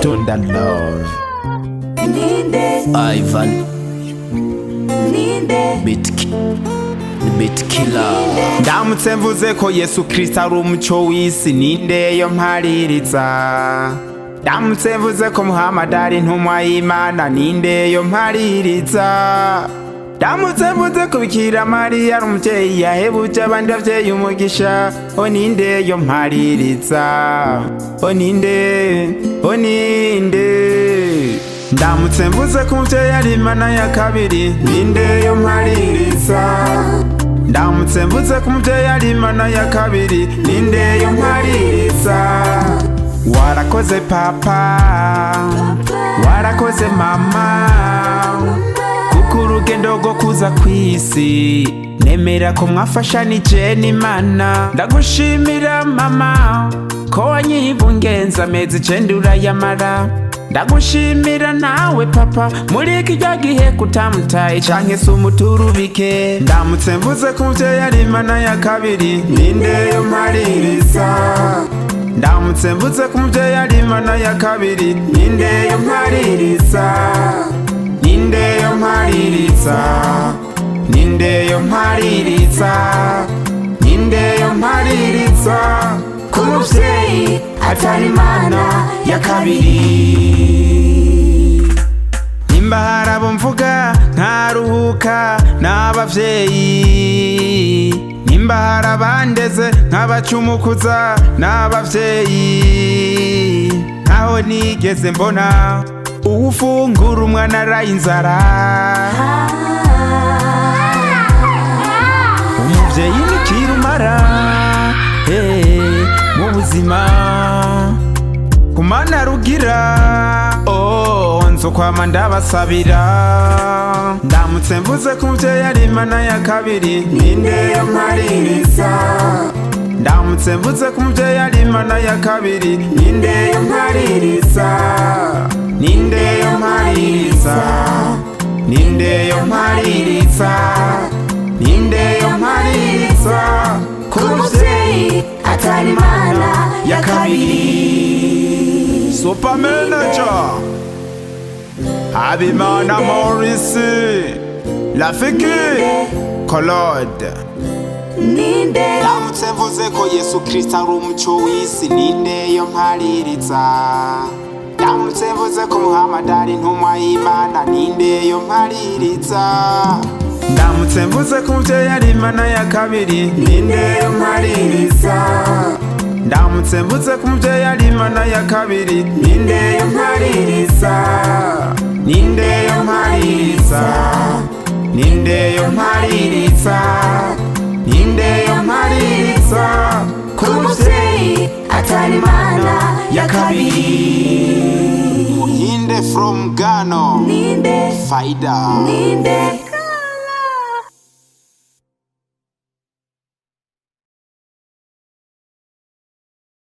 Tunda Love, Ivan, Beat Killer. Ndamutse mvuze ko Yesu Kristo ari umuco w'isi, ninde yo mpaririza? Ndamutse mvuze ko Muhammad ari intumwa y'Imana, ninde yo mpaririza? Ndamutse mvuze ko Bikira Mariya ari umuvyeyi yahebuje abandi bavyeyi umugisha, ninde yo mpaririza? Ninde? Ndamutse mvuze ko umuvyeyi ari Imana ya kabiri, ninde yo mpaririza? Ndamutse mvuze ko umuvyeyi ari Imana ya kabiri, ninde yo mpaririza? Warakoze papa, warakoze mama, kuko urugendo rwo kuza kw'isi nemera ko mwafashanije n'Imana. Ndagushimira mama ko wanyibungenza amezi 9 urayamara. Ndagushimira nawe papa muri kirya gihe kutamutaye canke se umuturubike. Ndamutse mvuze ko umuvyeyi ari Imana ya kabiri, ninde yo mpaririza? Ndamutse mvuze ko umuvyeyi ari Imana ya kabiri, ninde yo mpaririza? Ninde yo mpaririza? Ninde yo mpaririza? Ninde yo mpaririza? Ko umuvyeyi atari Imana ya kabiri. Nimba hari abo mvuga nkaruhuka n'abavyeyi, nimba hari abandeze nk'abacumukuza n'abavyeyi, ntaho nigeze mbona uwufungura umwana araye inzara. Umuvyeyi ni kirumara mu buzima, kumana rugira nzokwama ndabasabira. Ndamutse mvuze ko umuvyeyi ari Imana ya kabiri, ninde yo mpaririza? Ndamutse mvuze ko umuvyeyi ari Imana ya kabiri, ninde yo mpaririza? Ninde yo mpaririza? Ninde yo mpaririza? Ninde yo mpaririza? Ko umuvyeyi atari Imana ya kabiri. Super Manager Habimana Morrissey, Rafiki Claude. Ndamutse mvuze ko Yesu Kristo ari umuco w'isi, ninde yo mpaririza? Ndamutse mvuze ko Muhammad ari intumwa y'Imana, ninde yo mpaririza? Ndamutse mvuze ko umuvyeyi ari Imana ya kabiri, ninde yo mpaririza? Ndamutse mvuze ko umuvyeyi ari Imana ya kabiri, ninde yo mpaririza? Ninde yo mpaririza? Ninde yo mpaririza? Ninde yo mpaririza? Ko umuvyeyi atari Imana ya kabiri. Muhinde from Ghana, Ninde Faida, Ninde